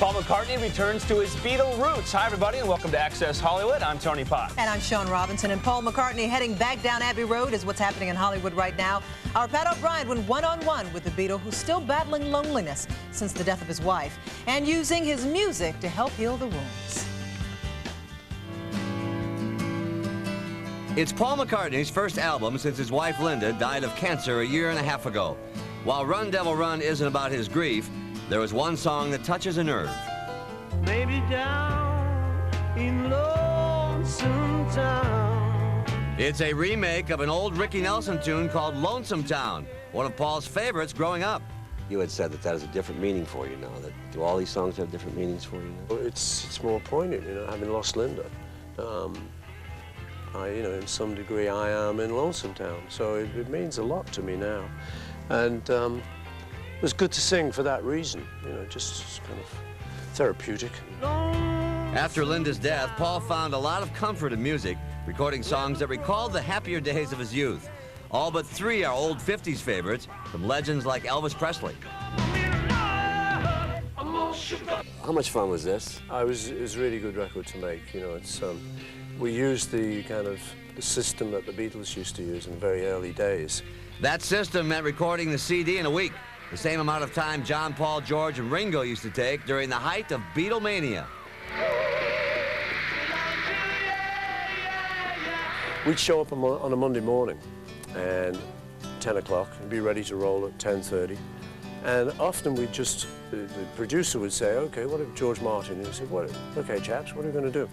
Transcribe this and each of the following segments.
Paul McCartney returns to his Beatle roots. Hi, everybody, and welcome to Access Hollywood. I'm Tony Potts. And I'm Sean Robinson. And Paul McCartney heading back down Abbey Road is what's happening in Hollywood right now. Our Pat O'Brien went one-on-one with the Beatle, who's still battling loneliness since the death of his wife, and using his music to help heal the wounds. It's Paul McCartney's first album since his wife Linda died of cancer a year and a half ago. While Run Devil Run isn't about his grief, there is one song that touches a nerve. Maybe down in Lonesome Town. It's a remake of an old Ricky Nelson tune called Lonesome Town, one of Paul's favorites growing up. You had said that that has a different meaning for you now. That do all these songs have different meanings for you now? It's more poignant, you know, having lost Linda. In some degree, I am in Lonesome Town, so it means a lot to me now. And it was good to sing for that reason, you know, just kind of therapeutic. After Linda's death, Paul found a lot of comfort in music, recording songs that recalled the happier days of his youth. All but three are old 50s favorites from legends like Elvis Presley. How much fun was this? It was a really good record to make, you know. We used the kind of the system that the Beatles used to use in the very early days. That system meant recording the CD in a week, the same amount of time John, Paul, George, and Ringo used to take during the height of Beatlemania. We'd show up on a Monday morning, and 10 o'clock, and be ready to roll at 10:30. And often we'd just, the producer would say, okay, what if George Martin? And he said, "What? Okay, chaps, what are we going to do?"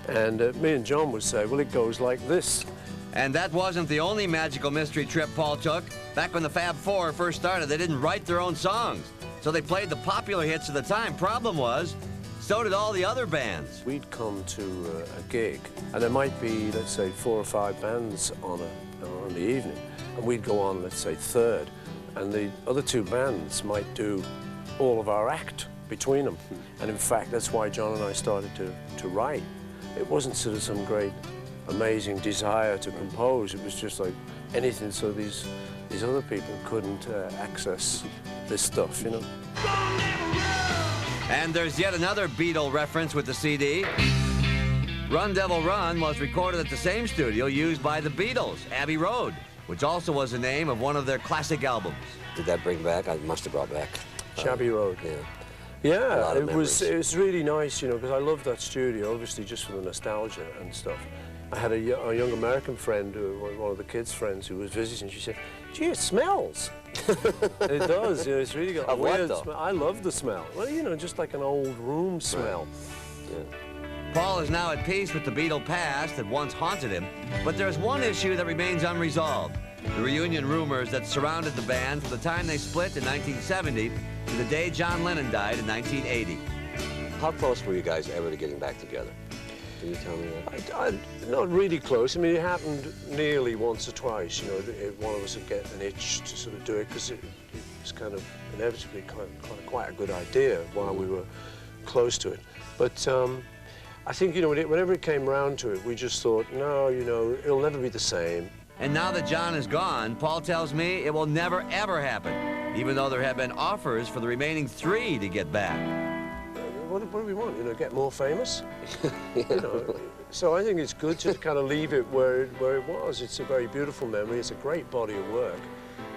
And me and John would say, well, it goes like this. And that wasn't the only magical mystery trip Paul took. Back when the Fab Four first started, they didn't write their own songs, so they played the popular hits of the time. Problem was, so did all the other bands. We'd come to a gig, and there might be, let's say, 4 or 5 bands on the evening, and we'd go on, let's say, third, and the other 2 bands might do all of our act between them. And in fact, that's why John and I started to write. It wasn't sort of some great, amazing desire to compose. It was just like anything so these other people couldn't access this stuff, you know. And there's yet another Beatle reference with the CD. Run Devil Run was recorded at the same studio used by the Beatles, Abbey Road, which also was the name of one of their classic albums. Did that bring back? I must have brought back. Abbey Road. Yeah. Yeah, it was really nice, you know, because I loved that studio, obviously just for the nostalgia and stuff. I had a young American friend, one of the kids' friends, who was visiting. She said, "Gee, it smells." It does, you know, it's really got a weird smell. I love the smell. Well, you know, just like an old room smell. Right. Yeah. Paul is now at peace with the Beatle past that once haunted him, but there's one issue that remains unresolved. The reunion rumors that surrounded the band from the time they split in 1970 to the day John Lennon died in 1980. How close were you guys ever to getting back together? Can you tell me that? Not really close. I mean, it happened nearly once or twice, you know. One of us would get an itch to sort of do it, because it was kind of inevitably quite a good idea while we were close to it. But I think, you know, whenever it came round to it, we just thought, no, you know, it'll never be the same. And now that John is gone, Paul tells me it will never, ever happen, even though there have been offers for the remaining 3 to get back. What do we want? You know, get more famous? You know, so I think it's good to kind of leave it where it was. It's a very beautiful memory. It's a great body of work,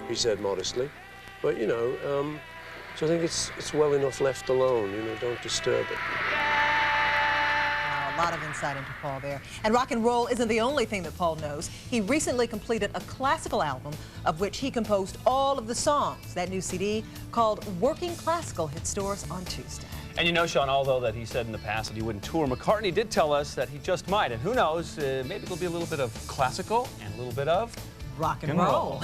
he said modestly. But, you know, so I think it's well enough left alone. You know, don't disturb it. A lot of insight into Paul there. And rock and roll isn't the only thing that Paul knows. He recently completed a classical album of which he composed all of the songs. That new CD called Working Classical hit stores on Tuesday. And you know, Sean, although that he said in the past that he wouldn't tour, McCartney did tell us that he just might. And who knows, maybe there'll be a little bit of classical and a little bit of rock and roll.